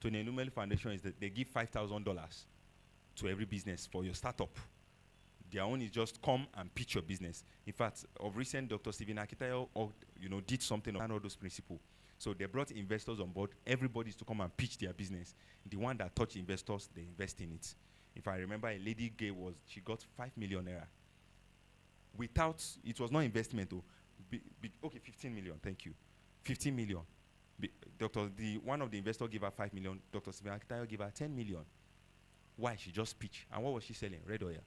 Tony Numeli Foundation is that they give $5,000 to every business for your startup. Their own is just come and pitch your business. In fact, of recent, Dr. Stephen Akitayo, did something on all those principles. So they brought investors on board. Everybody is to come and pitch their business. The one that touched investors, they invest in it. If I remember, a lady she got 5 million naira. Without, it was not investment though. Okay, 15 million, thank you. 15 million. One of the investors gave her 5 million. Dr. Stephen Akitayo gave her 10 million. Why? She just pitched. And what was she selling? Red oil.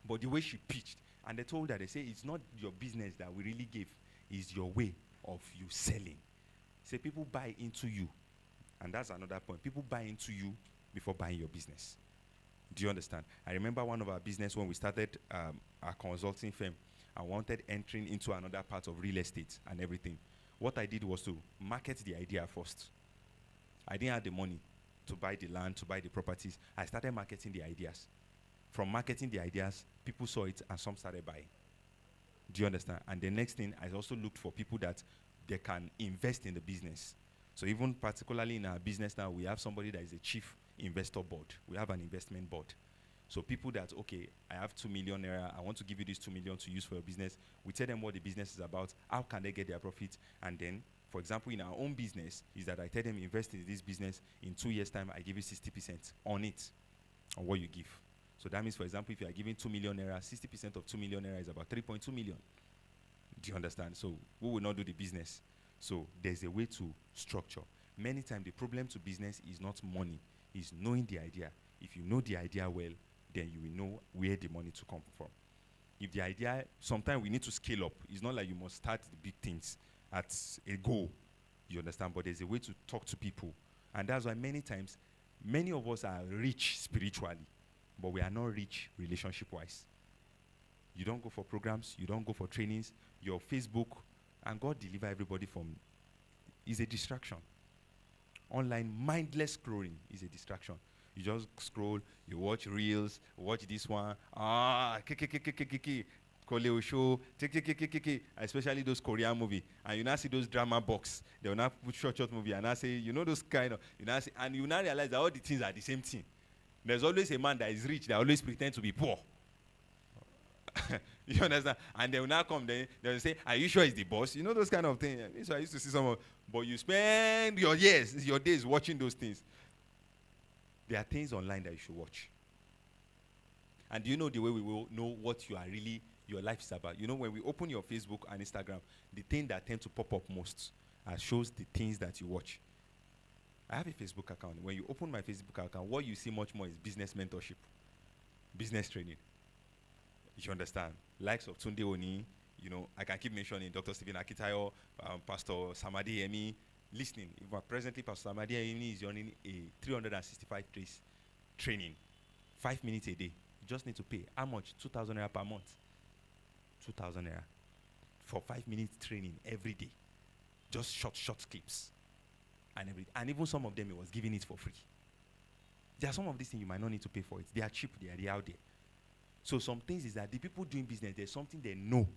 But the way she pitched, and they told her, they say, it's not your business that we really give, it's your way of you selling. Say people buy into you. And that's another point. People buy into you before buying your business. Do you understand? I remember one of our business when we started our consulting firm, I wanted entering into another part of real estate and everything. What I did was to market the idea first. I didn't have the money to buy the land, to buy the properties. I started marketing the ideas. From marketing the ideas, people saw it and some started buying. Do you understand? And the next thing, I also looked for people that they can invest in the business. So even particularly in our business now, we have somebody that is a chief investor board. We have an investment board. So people that, okay, I have 2 million naira, I want to give you this 2 million to use for your business. We tell them what the business is about, how can they get their profit, and then, for example, in our own business, is that I tell them invest in this business, in 2 years' time, I give you 60% on it, on what you give. So that means, for example, if you are giving 2 million naira, 60% of 2 million naira is about 3.2 million. Do you understand? So we will not do the business. So there's a way to structure. Many times the problem to business is not money, it's knowing the idea. If you know the idea well, then you will know where the money to come from. If the idea, sometimes we need to scale up. It's not like you must start the big things at a goal. You understand? But there's a way to talk to people. And that's why many times, many of us are rich spiritually, but we are not rich relationship-wise. You don't go for programs, you don't go for trainings, your Facebook, and God deliver everybody from, is a distraction. Online, mindless scrolling is a distraction. You just scroll, you watch reels, watch this one, Koleo show, especially those Korean movie, and you now see those drama box, they will now put short movie, and I say, you know those kind of, you now see, and you now realize that all the things are the same thing. There's always a man that is rich that always pretends to be poor. You understand? And they will now come, they will say, are you sure he's the boss? You know those kind of things. So I used to see someone, but you spend your days watching those things. There are things online that you should watch. And do you know the way we will know what you are really, your life is about? You know, when we open your Facebook and Instagram, the thing that tend to pop up most shows the things that you watch. I have a Facebook account. When you open my Facebook account, what you see much more is business mentorship, business training. You understand? Likes of Tunde Oni, you know, I can keep mentioning Dr. Stephen Akitayo, Pastor Samadi Emi. Listening, presently Pastor Samadi Emi is running a 365 days training, 5 minutes a day. You just need to pay. How much? 2,000 naira per month. 2,000 naira for 5 minutes training every day. Just short clips. And even some of them, he was giving it for free. There are some of these things you might not need to pay for it. They are cheap, they are out there. So some things is that the people doing business, there's something they know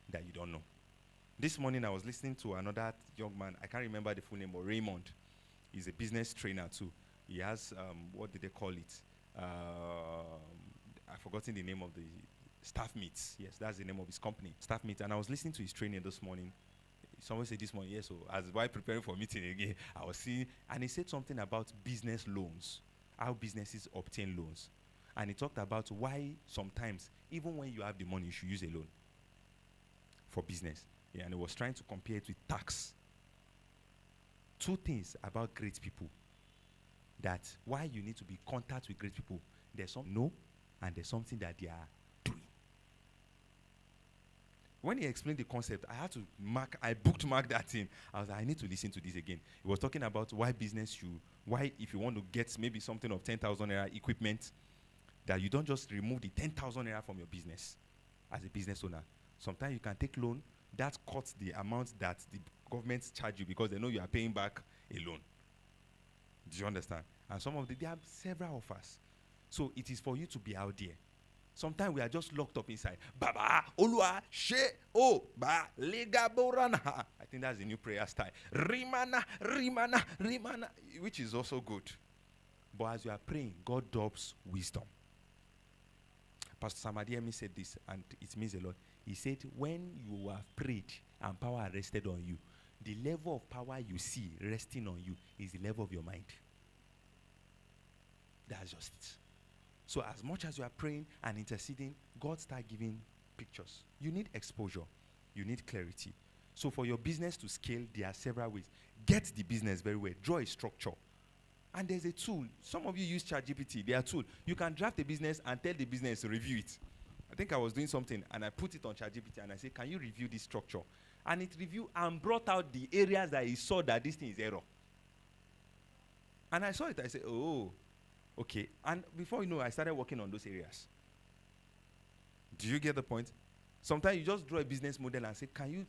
that you don't know. This morning I was listening to another young man, I can't remember the full name, but Raymond. He's a business trainer too. He has, what did they call it? I've forgotten the name of the staff meets. Yes, that's the name of his company, staff meets. And I was listening to his training this morning. Someone said this morning, yes, so as while preparing for meeting again, I was seeing, and he said something about business loans, how businesses obtain loans. And he talked about why sometimes, even when you have the money, you should use a loan for business. Yeah, and he was trying to compare it with tax. Two things about great people, that why you need to be in contact with great people. There's some no, and there's something that they are doing. When he explained the concept, I bookmarked that thing. I was like, I need to listen to this again. He was talking about why if you want to get maybe something of 10,000 naira equipment, that you don't just remove the 10,000 naira from your business as a business owner. Sometimes you can take loan, that cuts the amount that the government charge you because they know you are paying back a loan. Do you understand? And some of they have several offers. So it is for you to be out there. Sometimes we are just locked up inside. Baba, Olua, She, O, Ba, Lega Borana. I think that's the new prayer style. Rimana, Rimana, Rimana, which is also good. But as you are praying, God drops wisdom. Pastor Samadiemi said this, and it means a lot. He said, when you have prayed and power rested on you, the level of power you see resting on you is the level of your mind. That's just it. So as much as you are praying and interceding, God starts giving pictures. You need exposure. You need clarity. So for your business to scale, there are several ways. Get the business very well. Draw a structure. And there's a tool. Some of you use ChatGPT. There are tools. You can draft a business and tell the business to review it. I think I was doing something and I put it on ChatGPT and I said, can you review this structure? And it reviewed and brought out the areas that he saw that this thing is error. And I saw it. I said, oh, okay. And before you know, I started working on those areas. Do you get the point? Sometimes you just draw a business model and say, can you